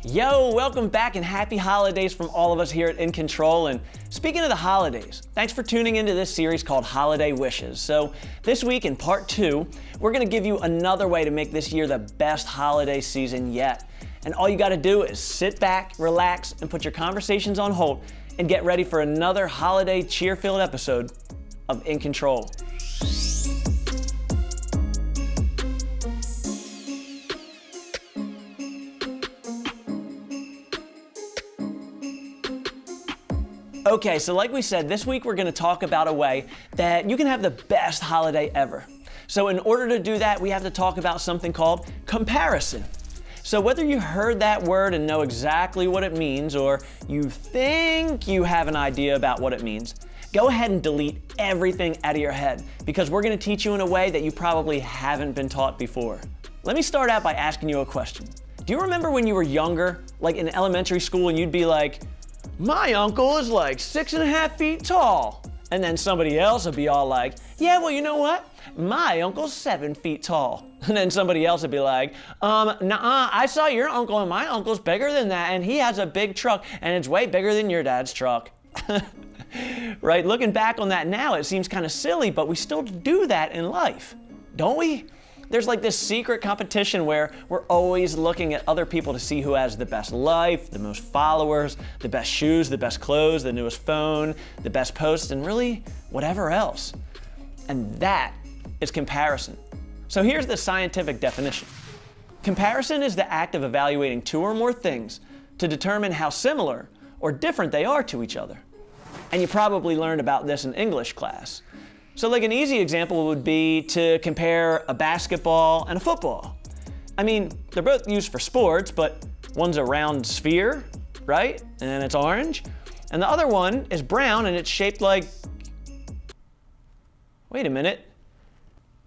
Yo, welcome back and happy holidays from all of us here at In Control. And speaking of the holidays, thanks for tuning into this series called Holiday Wishes. So this week in part 2, we're going to give you another way to make this year the best holiday season yet. And all you got to do is sit back, relax, and put your conversations on hold and get ready for another holiday cheer-filled episode of In Control. Okay, so like we said, this week we're going to talk about a way that you can have the best holiday ever. So in order to do that, we have to talk about something called comparison. So whether you heard that word and know exactly what it means, or you think you have an idea about what it means, go ahead and delete everything out of your head, because we're going to teach you in a way that you probably haven't been taught before. Let me start out by asking you a question. Do you remember when you were younger, like in elementary school, and you'd be like, "My uncle is like 6.5 feet tall." And then somebody else would be all like, "Yeah, well, you know what? My uncle's 7 feet tall." And then somebody else would be like, "Nuh-uh, I saw your uncle and my uncle's bigger than that, and he has a big truck and it's way bigger than your dad's truck." Right? Looking back on that now, it seems kind of silly, but we still do that in life, don't we? There's like this secret competition where we're always looking at other people to see who has the best life, the most followers, the best shoes, the best clothes, the newest phone, the best posts, and really whatever else. And that is comparison. So here's the scientific definition. Comparison is the act of evaluating two or more things to determine how similar or different they are to each other. And you probably learned about this in English class. So like an easy example would be to compare a basketball and a football. I mean, they're both used for sports, but one's a round sphere, right? And it's orange. And the other one is brown and it's shaped like... Wait a minute.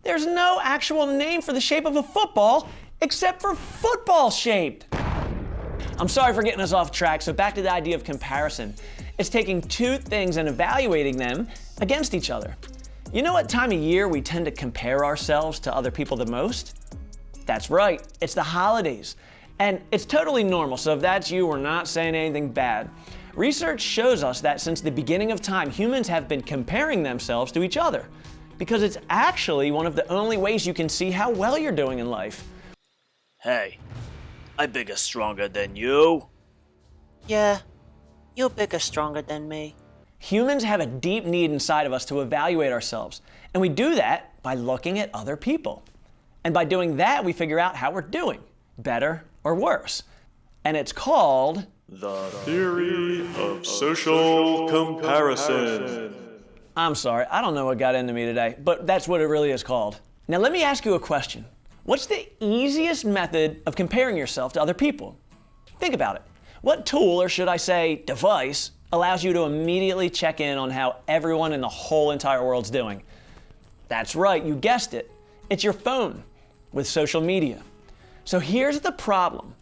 There's no actual name for the shape of a football except for football shaped. I'm sorry for getting us off track, so back to the idea of comparison. It's taking two things and evaluating them against each other. You know what time of year we tend to compare ourselves to other people the most? That's right, it's the holidays. And it's totally normal, so if that's you, we're not saying anything bad. Research shows us that since the beginning of time, humans have been comparing themselves to each other, because it's actually one of the only ways you can see how well you're doing in life. Hey, I'm bigger stronger than you. Yeah, you're bigger stronger than me. Humans have a deep need inside of us to evaluate ourselves, and we do that by looking at other people. And by doing that, we figure out how we're doing, better or worse. And it's called the theory of social comparison. I'm sorry, I don't know what got into me today, but that's what it really is called. Now let me ask you a question. What's the easiest method of comparing yourself to other people? Think about it. What tool, or should I say device, allows you to immediately check in on how everyone in the whole entire world's doing? That's right, you guessed it. It's your phone with social media. So here's the problem.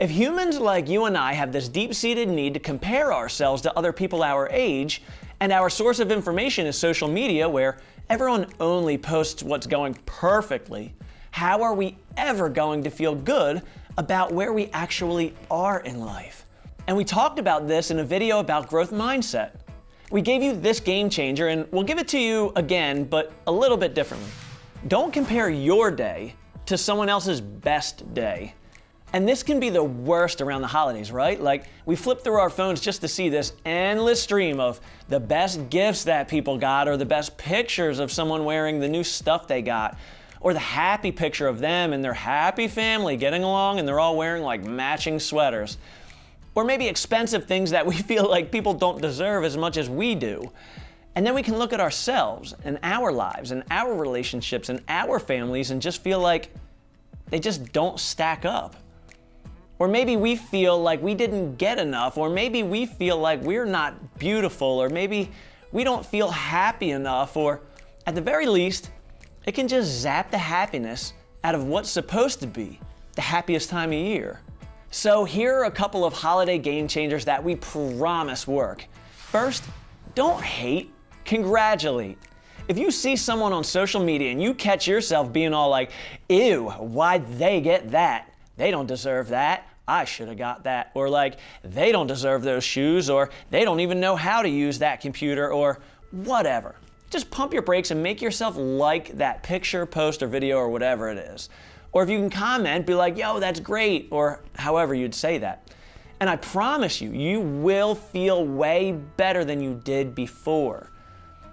If humans like you and I have this deep-seated need to compare ourselves to other people our age, and our source of information is social media where everyone only posts what's going perfectly, how are we ever going to feel good about where we actually are in life? And we talked about this in a video about growth mindset. We gave you this game changer, and we'll give it to you again, but a little bit differently. Don't compare your day to someone else's best day. And this can be the worst around the holidays, right? Like, we flip through our phones just to see this endless stream of the best gifts that people got, or the best pictures of someone wearing the new stuff they got, or the happy picture of them and their happy family getting along and they're all wearing like matching sweaters. Or maybe expensive things that we feel like people don't deserve as much as we do. And then we can look at ourselves and our lives and our relationships and our families and just feel like they just don't stack up. Or maybe we feel like we didn't get enough, or maybe we feel like we're not beautiful, or maybe we don't feel happy enough, or at the very least, it can just zap the happiness out of what's supposed to be the happiest time of year. So here are a couple of holiday game changers that we promise work. First, don't hate, congratulate. If you see someone on social media and you catch yourself being all like, "Ew, why'd they get that? They don't deserve that. I should have got that, or like, they don't deserve those shoes, or they don't even know how to use that computer, or whatever. Just pump your brakes and make yourself like that picture, post, or video, or whatever it is. Or if you can comment, be like, yo, that's great, or however you'd say that. And I promise you, you will feel way better than you did before.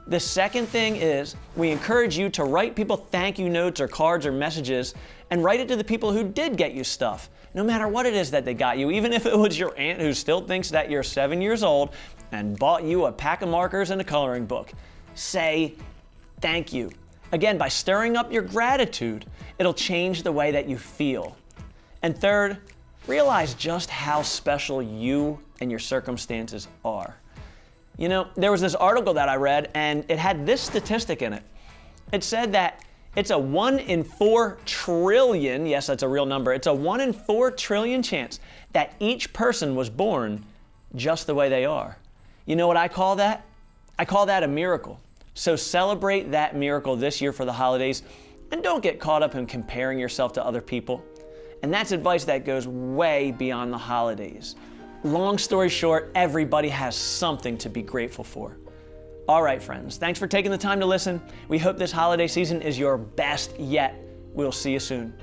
The second thing is, we encourage you to write people thank you notes or cards or messages, and write it to the people who did get you stuff, no matter what it is that they got you, even if it was your aunt who still thinks that you're 7 years old and bought you a pack of markers and a coloring book. Say thank you. Again, by stirring up your gratitude, it'll change the way that you feel. And third, realize just how special you and your circumstances are. You know, there was this article that I read, and it had this statistic in it. It said that it's a 1 in 4 trillion, yes, that's a real number, it's a 1 in 4 trillion chance that each person was born just the way they are. You know what I call that? I call that a miracle. So celebrate that miracle this year for the holidays, and don't get caught up in comparing yourself to other people. And that's advice that goes way beyond the holidays. Long story short, everybody has something to be grateful for. All right, friends, thanks for taking the time to listen. We hope this holiday season is your best yet. We'll see you soon.